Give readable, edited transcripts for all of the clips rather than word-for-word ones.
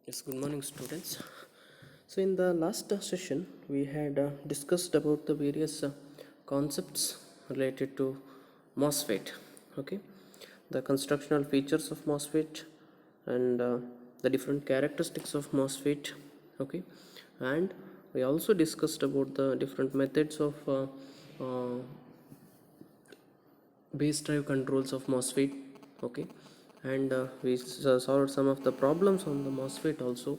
Yes, good morning, students. So, in the last session, we had discussed about the various concepts related to MOSFET. Okay, the constructional features of MOSFET and the different characteristics of MOSFET. Okay, and we also discussed about the different methods of base drive controls of MOSFET. Okay, and we solved some of the problems on the MOSFET also.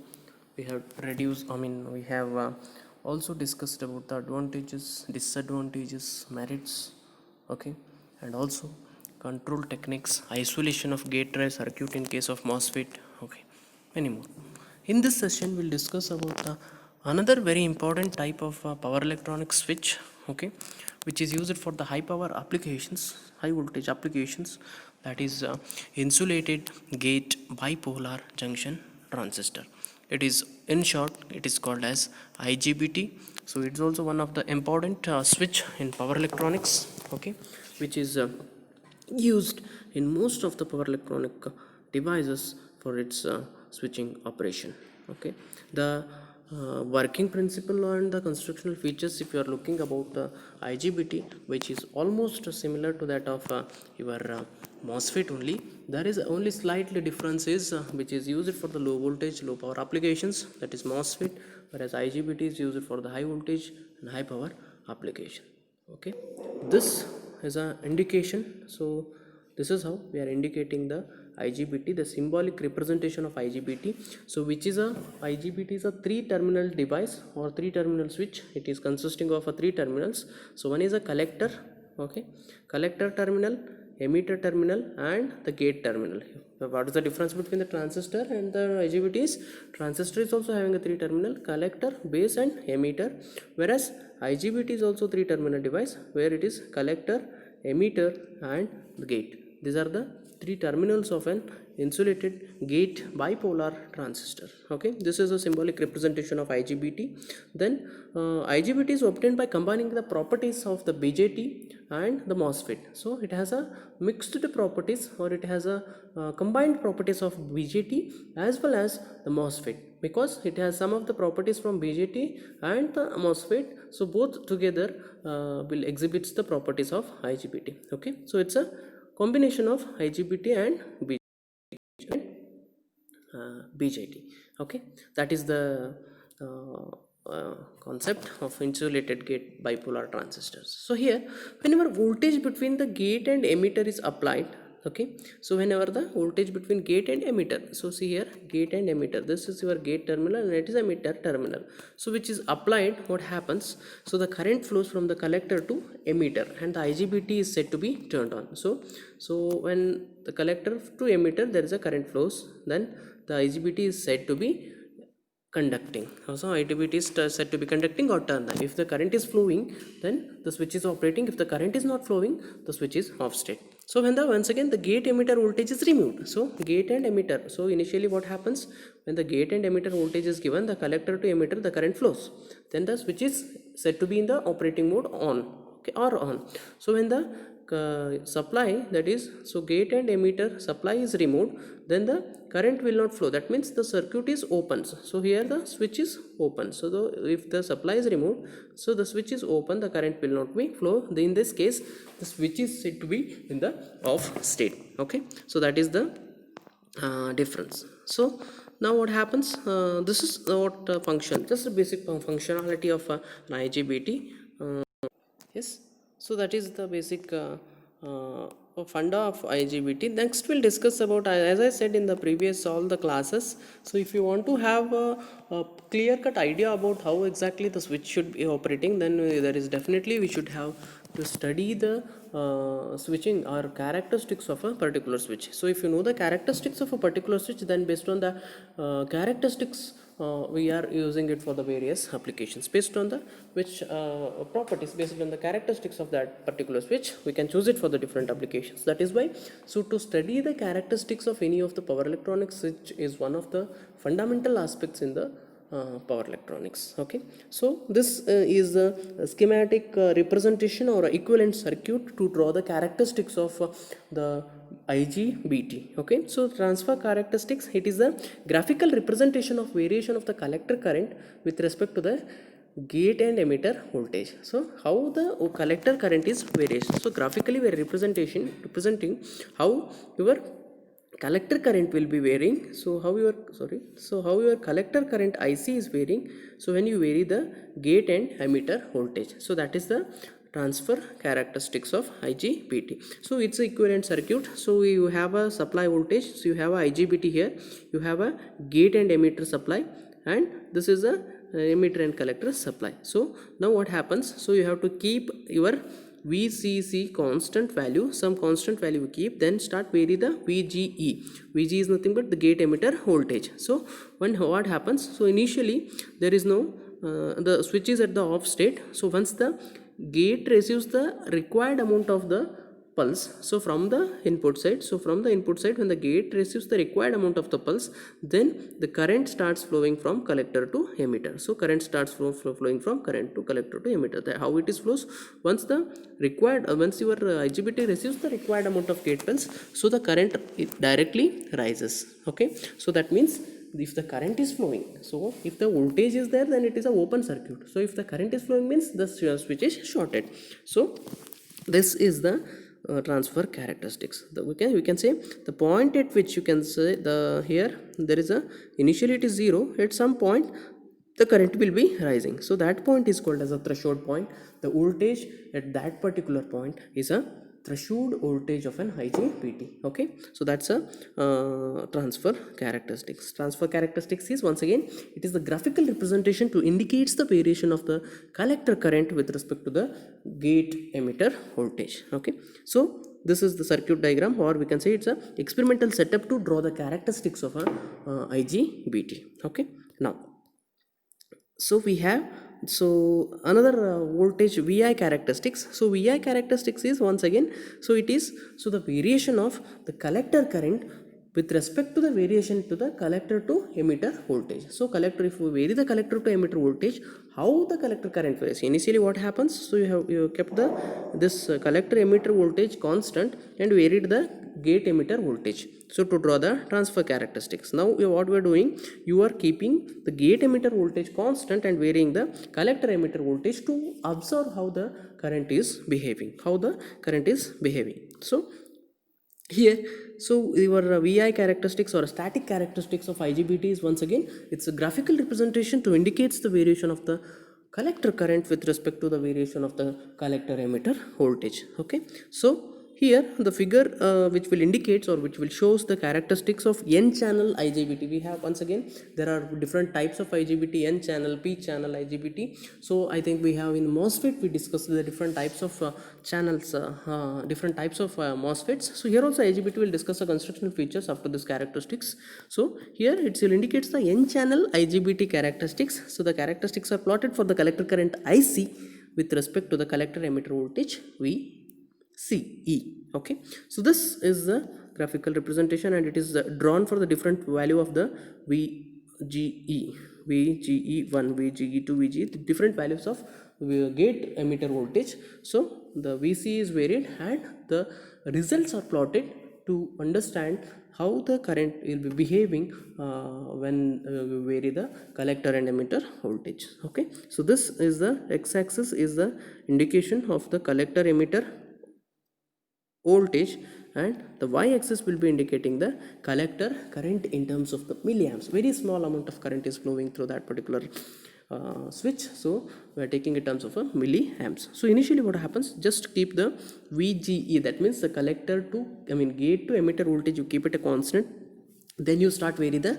We have reduced, we have also discussed about the advantages, disadvantages, merits. Okay, and also control techniques, isolation of gate drive circuit in case of MOSFET. Okay, many more. In this session, we'll discuss about another very important type of power electronic switch. Okay, which is used for the high power applications, high voltage applications, that is insulated gate bipolar junction transistor. It is, in short, it is called as IGBT. So it's also one of the important switch in power electronics. Okay, which is used in most of the power electronic devices for its switching operation. Okay, the working principle and the constructional features, if you are looking about the IGBT, which is almost similar to that of your MOSFET only, there is only slightly difference is which is used for the low voltage low power applications, that is MOSFET, whereas IGBT is used for the high voltage and high power application. Okay, this is an indication. So this is how we are indicating the IGBT, the symbolic representation of IGBT. So which is a IGBT is a three terminal device or three terminal switch. It is consisting of a three terminals. So one is a collector. Okay, collector terminal, emitter terminal, and the gate terminal. So what is the difference between the transistor and the IGBTs? Transistor is also having a three terminal, collector, base, and emitter, whereas IGBT is also three terminal device where it is collector, emitter, and the gate. These are the three terminals of an insulated gate bipolar transistor. Okay, this is a symbolic representation of IGBT. Then IGBT is obtained by combining the properties of the BJT and the MOSFET. So it has a mixed properties, or it has a combined properties of BJT as well as the MOSFET, because it has some of the properties from BJT and the MOSFET. So both together will exhibits the properties of IGBT. Okay, so it's a combination of IGBT and BJT. Okay, that is the concept of insulated gate bipolar transistors. So here, whenever voltage between the gate and emitter is applied, okay, so whenever the voltage between gate and emitter, so see here, gate and emitter, this is your gate terminal and it is emitter terminal, so which is applied, what happens? So the current flows from the collector to emitter and the IGBT is said to be turned on. So when the collector to emitter there is a current flows, then the IGBT is said to be conducting. Also IGBT is said to be conducting or turned on. If the current is flowing, then the switch is operating. If the current is not flowing, the switch is off state. So when the once again the gate emitter voltage is removed, so gate and emitter, so initially what happens, when the gate and emitter voltage is given, the collector to emitter the current flows, then the switch is said to be in the operating mode on, okay, or on. So when the supply, that is, so gate and emitter supply is removed, then the current will not flow, that means the circuit is open. So here the switch is open, so if the supply is removed, so the switch is open, the current will not be flow. In this case the switch is said to be in the off state. Okay, so that is the difference. So now what happens, this is what function, just a basic functionality of an IGBT. Yes, so that is the basic funda of IGBT. Next we'll discuss about, as I said in the previous all the classes, so if you want to have a clear cut idea about how exactly the switch should be operating, then there is definitely we should have to study the switching or characteristics of a particular switch. So if you know the characteristics of a particular switch, then based on the characteristics we are using it for the various applications. Based on the which properties, based on the characteristics of that particular switch, we can choose it for the different applications. That is why, so to study the characteristics of any of the power electronic switch is one of the fundamental aspects in the power electronics. Okay, so this is a schematic representation or equivalent circuit to draw the characteristics of the IGBT. Okay, so transfer characteristics, it is the graphical representation of variation of the collector current with respect to the gate and emitter voltage. So how the collector current is variation. So graphically we are representing how your collector current will be varying. So how your collector current IC is varying, so when you vary the gate and emitter voltage, so that is the transfer characteristics of IGBT. So it's an equivalent circuit. So you have a supply voltage, so you have a IGBT here, you have a gate and emitter supply, and this is a emitter and collector supply. So now what happens, so you have to keep your VCC constant value, some constant value you keep, then start vary the VGE. VG is nothing but the gate emitter voltage. So when what happens, so initially there is no the switch is at the off state. So once the gate receives the required amount of the pulse, so from the input side, when the gate receives the required amount of the pulse, then the current starts flowing from collector to emitter. So current starts flowing from current to collector to emitter. How it is flows, once the required once your IGBT receives the required amount of gate pulse, so the current directly rises. Okay, so that means if the current is flowing, so if the voltage is there, then it is an open circuit. So if the current is flowing, means the switch is shorted. So this is the transfer characteristics. We can say the point at which you can say the here there is a initially it is 0, at some point the current will be rising. So that point is called as a threshold point. The voltage at that particular point is a threshold voltage of an IGBT. Okay, so that's a transfer characteristics. Transfer characteristics is, once again, it is the graphical representation to indicates the variation of the collector current with respect to the gate emitter voltage. Okay, so this is the circuit diagram, or we can say it's a experimental setup to draw the characteristics of a IGBT. Okay, now so we have another voltage VI characteristics. So VI characteristics is, once again, so it is the variation of the collector current with respect to the variation to the collector to emitter voltage. So collector, if we vary the collector to emitter voltage, how the collector current varies. Initially what happens, so you kept this collector emitter voltage constant and varied the gate emitter voltage. So to draw the transfer characteristics, now what we are doing, you are keeping the gate emitter voltage constant and varying the collector emitter voltage to observe how the current is behaving, So here, so your VI characteristics or static characteristics of IGBT is, once again, it's a graphical representation to indicates the variation of the collector current with respect to the variation of the collector emitter voltage. Okay, so here the figure which will indicates or which will shows the characteristics of N channel IGBT. We have, once again, there are different types of IGBT, N channel, P channel IGBT. So I think we have in MOSFET we discussed the different types of channels, different types of MOSFETs. So here also IGBT will discuss the constructional features after this characteristics. So here it will indicates the N channel IGBT characteristics. So the characteristics are plotted for the collector current IC with respect to the collector emitter voltage VCE. Okay, so this is the graphical representation, and it is drawn for the different value of the VGE, VGE1, VGE2, VGE, the different values of gate emitter voltage. So the VC is varied and the results are plotted to understand how the current will be behaving when we vary the collector and emitter voltage. Okay, so this is the x-axis is the indication of the collector emitter voltage, and the y-axis will be indicating the collector current in terms of the milliamps. Very small amount of current is flowing through that particular switch, so we are taking in terms of a milliamps. So initially what happens, just keep the VGE, that means the collector to gate to emitter voltage, you keep it a constant, then you start vary the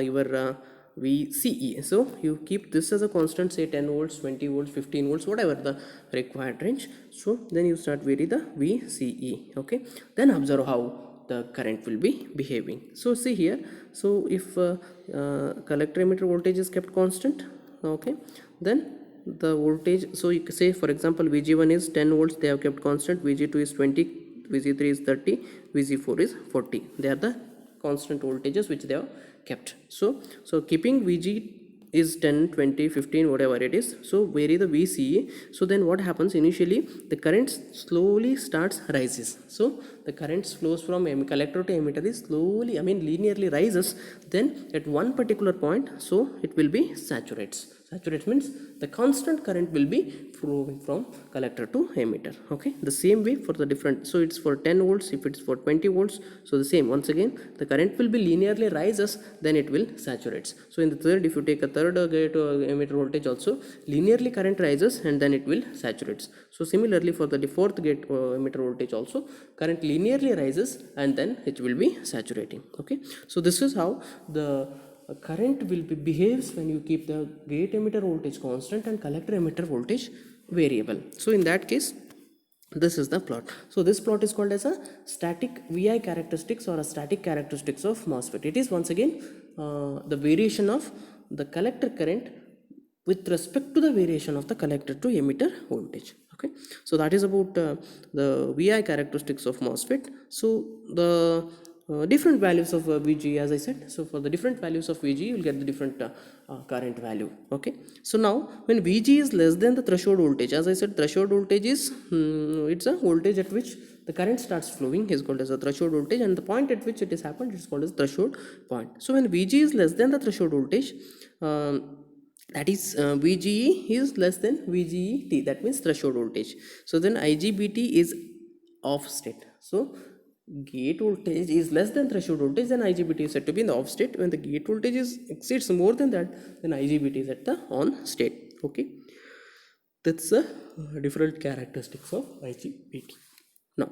your VCE. So you keep this as a constant, say 10 volts, 20 volts, 15 volts, whatever the required range. So then you start vary the VCE. Okay, then observe how the current will be behaving. So see here, so if collector emitter voltage is kept constant, okay, then the voltage, so you say for example VG1 is 10 volts, they have kept constant, VG2 is 20, VG3 is 30, VG4 is 40. They are the constant voltages which they have kept. So keeping VG is 10, 20, 15, whatever it is. So vary the VCE. So then what happens, initially the current slowly starts rises. So the current flows from collector to emitter is slowly, I mean linearly rises. Then at one particular point, so it will be saturates. Saturates means the constant current will be flowing from collector to emitter. Okay, the same way for the different, so it's for 10 volts, if it's for 20 volts, so the same, once again the current will be linearly rises, then it will saturates. So in the third, if you take a third gate emitter voltage also, linearly current rises and then it will saturates. So similarly for the fourth gate emitter voltage also, current linearly rises and then it will be saturating. Okay, so this is how the current will behaves when you keep the gate emitter voltage constant and collector emitter voltage variable. So in that case, this is the plot. So this plot is called as a static VI characteristics or a static characteristics of MOSFET. It is once again the variation of the collector current with respect to the variation of the collector to emitter voltage. Okay, so that is about the VI characteristics of MOSFET. So the different values of VG, as I said, so for the different values of VG you will get the different current value. Okay, so now when VG is less than the threshold voltage, as I said, threshold voltage is it's a voltage at which the current starts flowing is called as a threshold voltage, and the point at which it is happened is called as threshold point. So when VG is less than the threshold voltage, that is VGE is less than VGET, that means threshold voltage. So then IGBT is off state. So gate voltage is less than threshold voltage, then IGBT is said to be in the off state. When the gate voltage exceeds more than that, then IGBT is at the on state. Okay, that's the different characteristics of IGBT. Now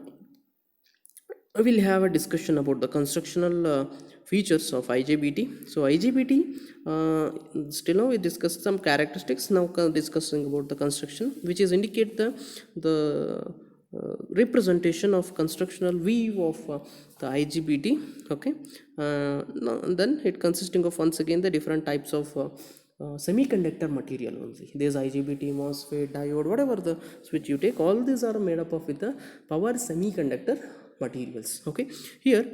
I will have a discussion about the constructional features of IGBT. So IGBT, still now we discussed some characteristics. Now discussing about the construction, which is indicate the representation of constructional view of the IGBT. Okay, then it consisting of once again the different types of semiconductor material only. There's IGBT, MOSFET, diode, whatever the switch you take, all these are made up of with the power semiconductor materials. Okay, here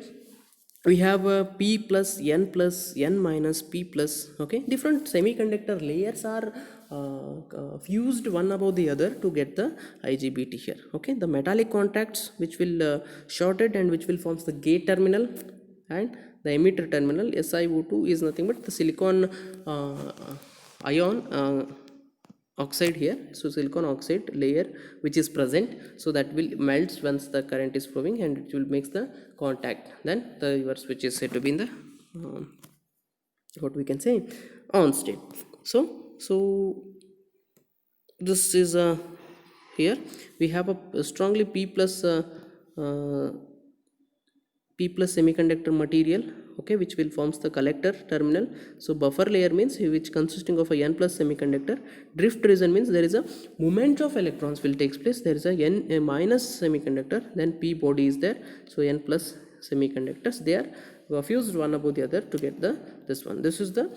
we have P plus N minus P plus. Okay, different semiconductor layers are fused one above the other to get the IGBT here. Okay, the metallic contacts which will shorted and which will forms the gate terminal and the emitter terminal. SiO2 is nothing but the silicon ion oxide here. So silicon oxide layer which is present, so that will melts once the current is flowing and it will makes the contact. Then your switch is said to be in the what we can say on state. So this is here we have a strongly P plus semiconductor material, okay, which will forms the collector terminal. So buffer layer means which consisting of a N plus semiconductor. Drift region means there is a movement of electrons will takes place. There is a minus semiconductor, then P body is there. So N plus semiconductors, they are fused one above the other to get the this one. This is the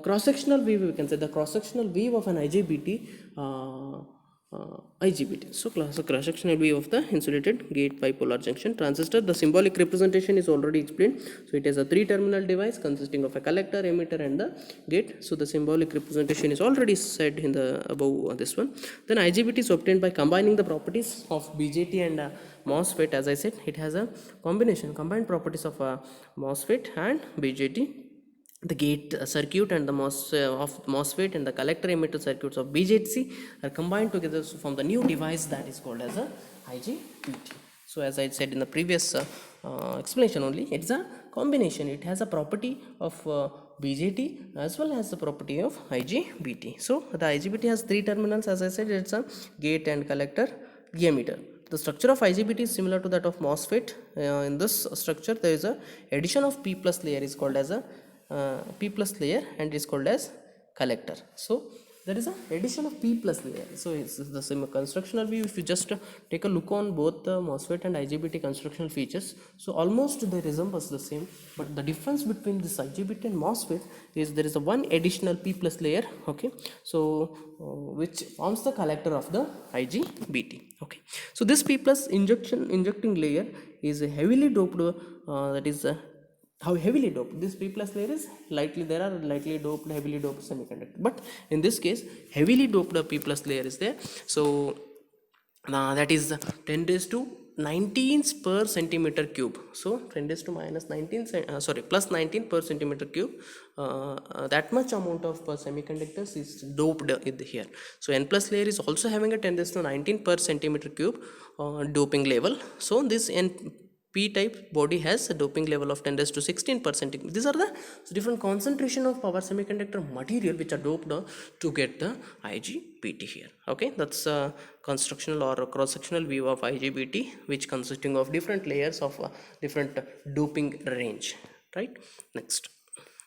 cross-sectional view, we can say the cross-sectional view of an IGBT. IGBT. So cross-sectional view of the insulated gate bipolar junction transistor. The symbolic representation is already explained. So it is a 3-terminal device consisting of a collector, emitter and the gate. So the symbolic representation is already said in the above this one. Then IGBT is obtained by combining the properties of BJT and MOSFET. As I said, it has a combined properties of MOSFET and BJT. The gate circuit and the MOSFET and the collector emitter circuits of BJT are combined together to form the new device that is called as a IGBT. So as I said in the previous explanation only, it's a combination. It has a property of BJT as well as the property of IGBT. So the IGBT has 3 terminals. As I said, it's a gate and collector emitter. The structure of IGBT is similar to that of MOSFET. In this structure, there is a addition of P plus layer is called as a P plus layer and is called as collector. So there is a addition of P plus layer. So it's the same constructional view. If you just take a look on both the MOSFET and IGBT constructional features, so almost they resemble the same, but the difference between this IGBT and MOSFET is there is a one additional P plus layer, okay, so which forms the collector of the IGBT. Okay, so this P plus injecting layer is heavily doped, that is how heavily doped this p plus layer is. Lightly, there are lightly doped, heavily doped semiconductor, but in this case heavily doped p plus layer is there. So that is 10 raised to 19 per centimeter cube. So 10 raised to minus 19 plus 19 per centimeter cube. That much amount of semiconductors is doped here. So n plus layer is also having a 10 raised to 19 per centimeter cube doping level. So this n p type body has a doping level of 10 raised to 16%. These are the different concentration of power semiconductor material which are doped to get the IGBT here. Okay, that's a constructional or cross sectional view of IGBT, which consisting of different layers of different doping range, right? Next,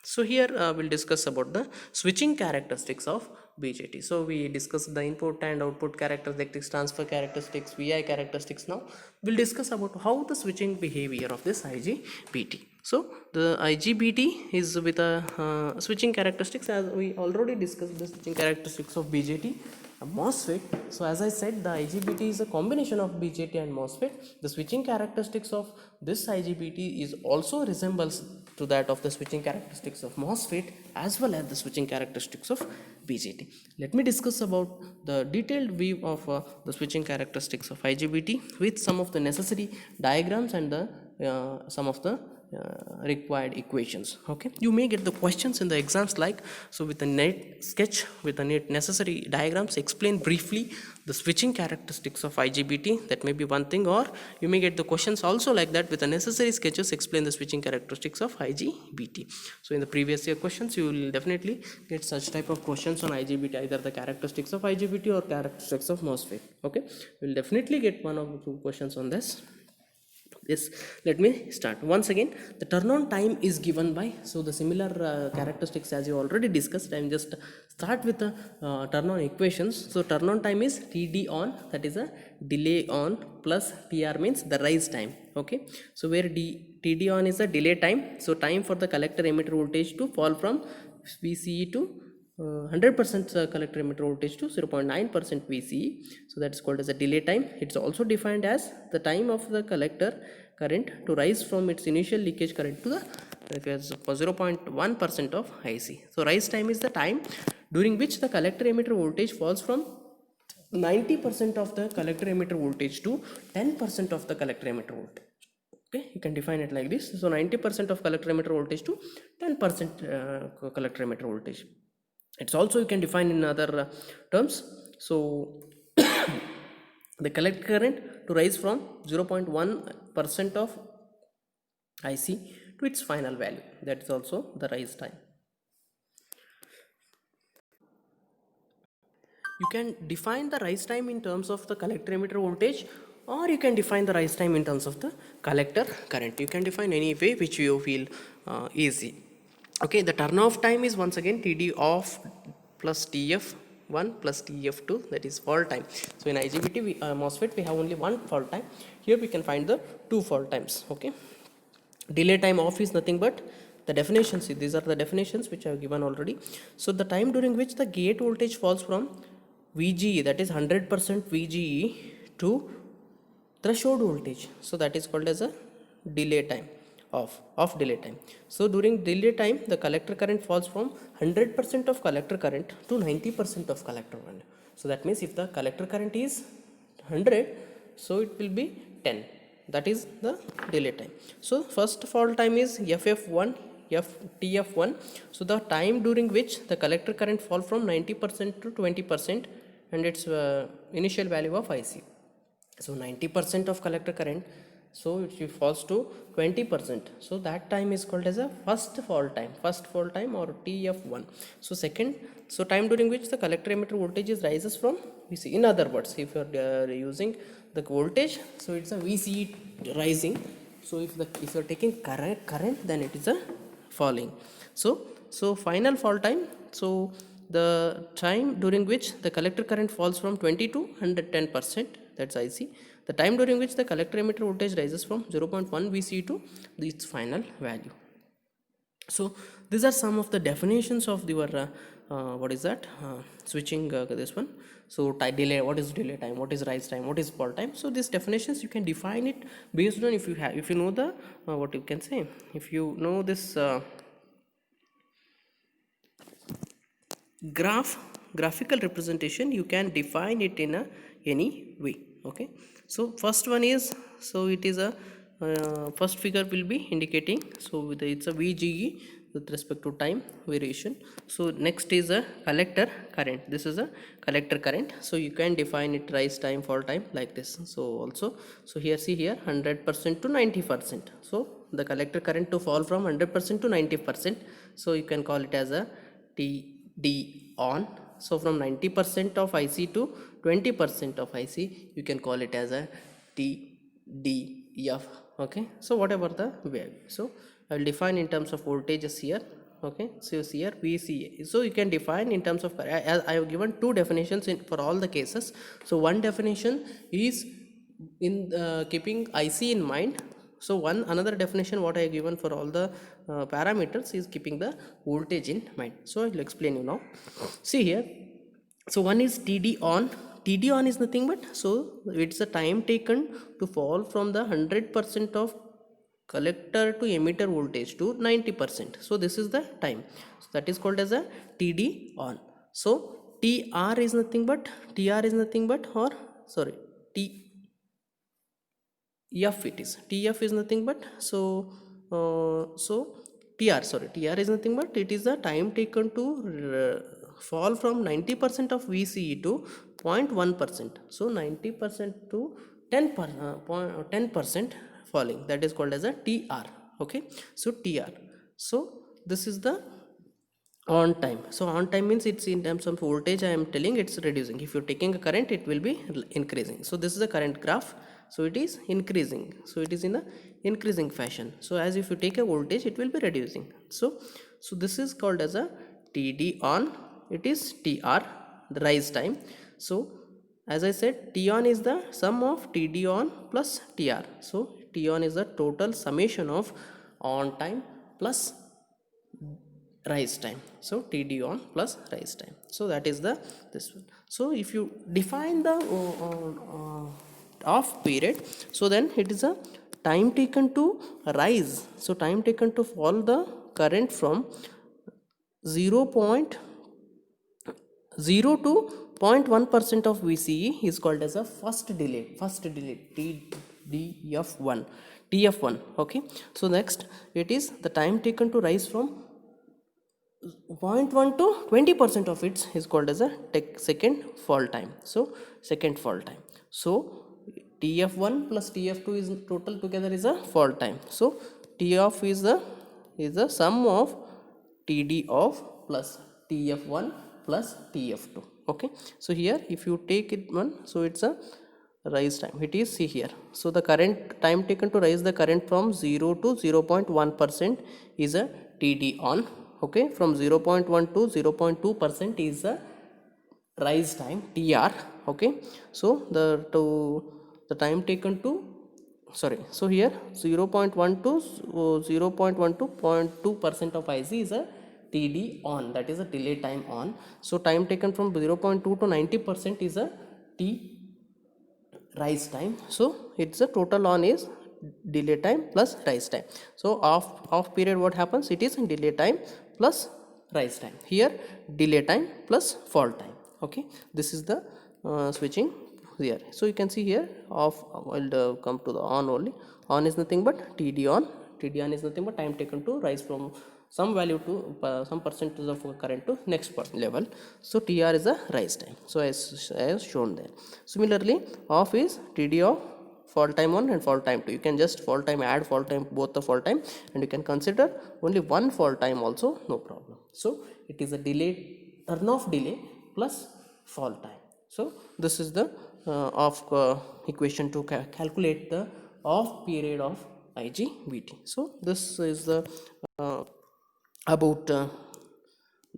so here we'll discuss about the switching characteristics of BJT. So we discussed the input and output characteristics, transfer characteristics, VI characteristics. Now we'll discuss about how the switching behavior of this IGBT. So the IGBT is with a switching characteristics, as we already discussed the switching characteristics of BJT, a MOSFET. So as I said, the IGBT is a combination of BJT and MOSFET. The switching characteristics of this IGBT is also resembles to that of the switching characteristics of MOSFET as well as the switching characteristics of BJT. Let me discuss about the detailed view of the switching characteristics of IGBT with some of the necessary diagrams and the some of the required equations. Okay, you may get the questions in the exams like, so with a net sketch, with a net necessary diagrams, explain briefly the switching characteristics of IGBT. That may be one thing, or you may get the questions also like that, with the necessary sketches explain the switching characteristics of IGBT. So in the previous year questions you will definitely get such type of questions on IGBT, either the characteristics of IGBT or characteristics of MOSFET. Okay, we will definitely get one or two questions on this. Yes, let me start once again. The turn on time is given by, so the similar characteristics as you already discussed, I'm just start with the turn on equations. So turn on time is TD on, that is a delay on, plus TR means the rise time. Okay, so where TD on is a delay time, so time for the collector emitter voltage to fall from VCE to 100% collector emitter voltage to 0.9% VCE. So that is called as a delay time. It's also defined as the time of the collector current to rise from its initial leakage current to the 0.1% of IC. So rise time is the time during which the collector emitter voltage falls from 90% of the collector emitter voltage to 10% of the collector emitter voltage. Okay, you can define it like this. So 90% of collector emitter voltage to 10% collector emitter voltage. It's also you can define in other terms. So the collector current to rise from 0.1% of IC to its final value, that is also the rise time. You can define the rise time in terms of the collector emitter voltage, or you can define the rise time in terms of the collector current. You can define any way which you feel easy. Okay, the turn off time is once again TD off plus TF1 plus TF2, that is fault time. So in IGBT MOSFET we have only one fault time. Here we can find the two fault times. Okay, delay time off is nothing but the definitions. These are the definitions which I have given already. So the time during which the gate voltage falls from VGE, that is 100% VGE, to threshold voltage, so that is called as a delay time, off delay time. So during delay time the collector current falls from 100% of collector current to 90% of collector current. So that means if the collector current is 100, so it will be 10, that is the delay time. So first fault time is FF1, TF1. So the time during which the collector current fall from 90% to 20% and its initial value of IC. So 90% of collector current, so it falls to 20%, so that time is called as a first fault time or TF1. So second, so time during which the collector emitter voltage rises from VCE. In other words, if you are using the voltage, so it's a VCE rising. So if you are taking current, then it is a falling. So final fault time, so the time during which the collector current falls from 20 to 110%, that's IC. The time during which the collector emitter voltage rises from 0.1 VCE to its final value. So these are some of the definitions of your what is that switching this one. So delay, what is delay time, what is rise time, what is fall time. So these definitions you can define it based on, if you have, if you know the what you can say, if you know this graphical representation, you can define it in a any way. Okay, so first one is, so it is a first figure will be indicating, so it's a VGE with respect to time variation. So next is a collector current, this is a collector current, so you can define it rise time, fall time, like this. So also, so here see here 100% to 90%, so the collector current to fall from 100% to 90%, so you can call it as a TD on. So from 90% of IC to 20% of IC, you can call it as a TDF. Okay, so whatever the value, so I will define in terms of voltages here. Okay, so here VCA, so you can define in terms of, I have given two definitions in for all the cases. So one definition is in keeping IC in mind. So one another definition what I have given for all the parameters is keeping the voltage in mind. So I will explain you now. See here, so one is TD on. TD on is nothing but, so it's the time taken to fall from the 100% of collector to emitter voltage to 90%. So this is the time, so that is called as a TD on. So TR is nothing but, or sorry, TF it is, TF is nothing but, so TR, sorry, TR is nothing but, it is the time taken to fall from 90% of VCE to 0.1%. So 90% to 10% falling, that is called as a TR. Okay, so TR. So this is the on time. So on time means it's in terms of voltage, I am telling it's reducing. If you're taking a current, it will be increasing. So this is a current graph, so it is increasing, so it is in a increasing fashion. So as if you take a voltage, it will be reducing. So this is called as a TD on, it is TR, the rise time. So as I said, T on is the sum of TD on plus TR. So T on is the total summation of on time plus rise time. So TD on plus rise time, so that is the this one. So if you define the off period, so then it is a time taken to rise, so time taken to fall the current from 0.0 to 0.1% of VCE is called as a first delay TDF1, TF1. Okay, so next it is the time taken to rise from 0.1 to 20% of it is called as a second fall time. So second fall time, so TF1 plus TF2 is total together is a fall time. So TF is the sum of TD of plus TF1 plus TF2. Okay, so here if you take it one, so it's a rise time, it is, see here, so the current time taken to rise the current from 0 to 0.1% is a TD on. Okay, from 0.1 to 0.2% is the rise time, TR. Okay, so the time taken to, sorry, so here 0.1 to 0.1 to 0.2% of IC is a TD on, that is a delay time on. So time taken from 0.2 to 90% is a T rise time. So it's a total on is delay time plus rise time. So off period what happens, it is delay time plus rise time, here delay time plus fall time. Okay, this is the switching here. So you can see here off will come to the on only. On is nothing but TD on. TD on is nothing but time taken to rise from some value to some percentage of current to next level. So TR is a rise time, so as shown there. Similarly off is TD of fall time 1 and fall time 2. You can just fall time, add fall time, both the fall time, and you can consider only one fall time also, no problem. So it is a delay, turn off delay plus fall time. So this is the off equation to calculate the off period of IGBT. So this is the about the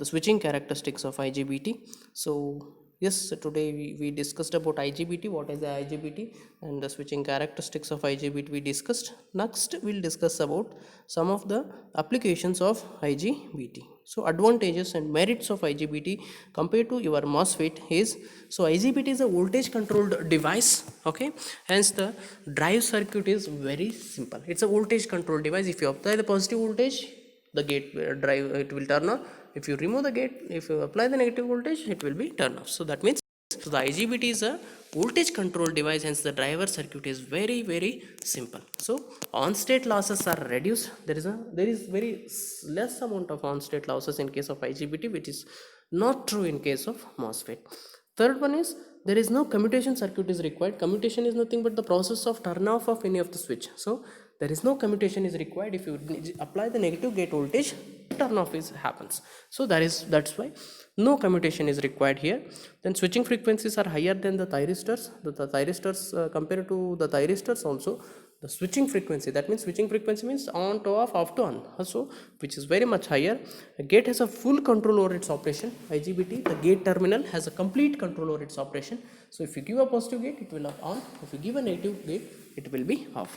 switching characteristics of IGBT. So Yes, today we discussed about IGBT, what is the IGBT and the switching characteristics of IGBT we discussed. Next, we'll discuss about some of the applications of IGBT. So advantages and merits of IGBT compared to your MOSFET is, so IGBT is a voltage controlled device, okay, hence the drive circuit is very simple. It's a voltage controlled device. If you apply the positive voltage, the gate drive, it will turn on. If you remove the gate, if you apply the negative voltage, it will be turned off. So that means, so the IGBT is a voltage control device, hence the driver circuit is very simple. So on state losses are reduced. There is very less amount of on state losses in case of IGBT, which is not true in case of MOSFET. Third one is, there is no commutation circuit is required. Commutation is nothing but the process of turn off of any of the switch. So there is no commutation is required. If you apply the negative gate voltage, turn off is happens. So that's why no commutation is required here. Then switching frequencies are higher than the thyristors. The thyristors, compared to the thyristors also, the switching frequency, that means switching frequency means on to off to on, so which is very much higher. A gate has a full control over its operation. IGBT, the gate terminal has a complete control over its operation. So if you give a positive gate, it will be on. If you give a negative gate, it will be off.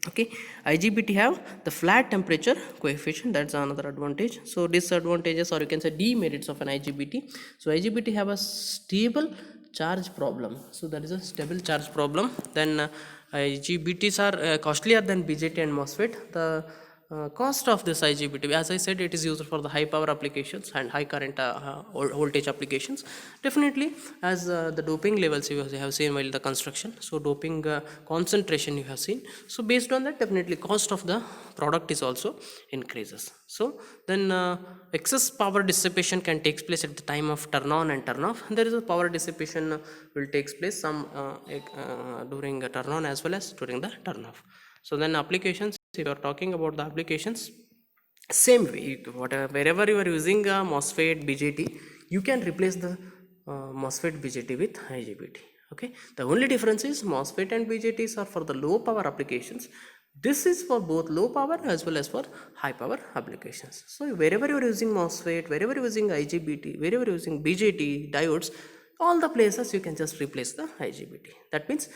Okay, IGBT have the flat temperature coefficient, that's another advantage. So disadvantages, or you can say demerits of an IGBT. So IGBT have a stable charge problem. So there is a stable charge problem. Then IGBTs are costlier than BJT and MOSFET. The cost of this IGBT, as I said, it is used for the high power applications and high current voltage applications. Definitely, as the doping levels you have seen while the construction, so doping concentration you have seen. So based on that, definitely cost of the product is also increases. So then excess power dissipation can take place at the time of turn on and turn off. There is a power dissipation will take place some during a turn on as well as during the turn off. So then applications, if you are talking about the applications, same way, wherever you are using a MOSFET BJT, you can replace the MOSFET BJT with IGBT. Okay, the only difference is MOSFET and BJTs are for the low power applications. This is for both low power as well as for high power applications. So wherever you are using MOSFET, wherever you are using IGBT, wherever you are using BJT diodes, all the places you can just replace the IGBT. That means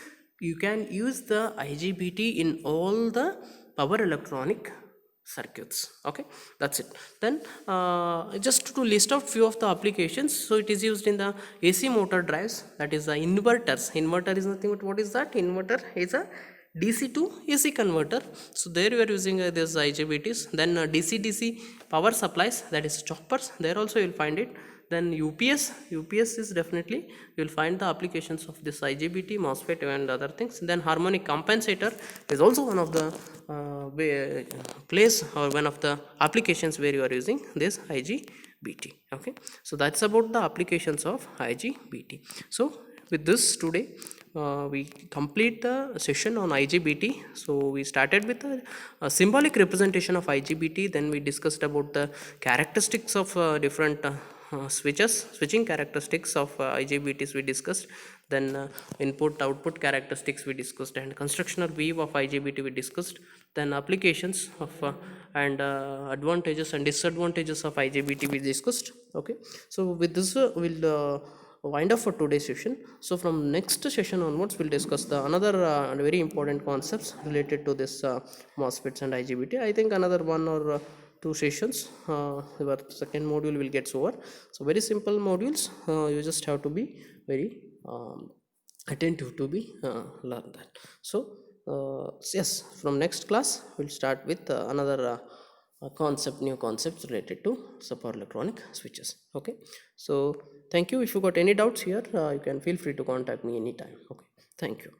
you can use the IGBT in all the power electronic circuits. Okay, that's it. Then just to list out few of the applications, so it is used in the AC motor drives, that is the inverters. Inverter is nothing but, what is that? Inverter is a DC to AC converter. So there we are using this IGBTs. Then DC power supplies, that is choppers, there also you will find it. Then UPS is definitely, you will find the applications of this IGBT, MOSFET and other things. Then harmonic compensator is also one of the place or one of the applications where you are using this IGBT. Okay, so that's about the applications of IGBT. So with this today we complete the session on IGBT. So we started with a symbolic representation of IGBT, then we discussed about the characteristics of different switching characteristics of IGBTs we discussed. Then input output characteristics we discussed, and constructional view of IGBT we discussed. Then applications of and advantages and disadvantages of IGBT we discussed. Okay, so with this we'll wind up for today's session. So from next session onwards, we'll discuss the another very important concepts related to this MOSFETs and IGBT. I think another one or two sessions your second module will get over. So very simple modules, you just have to be very attentive to be learn that. So yes, from next class we'll start with another new concepts related to power electronic switches. Okay, so thank you. If you got any doubts here, you can feel free to contact me anytime. Okay, thank you.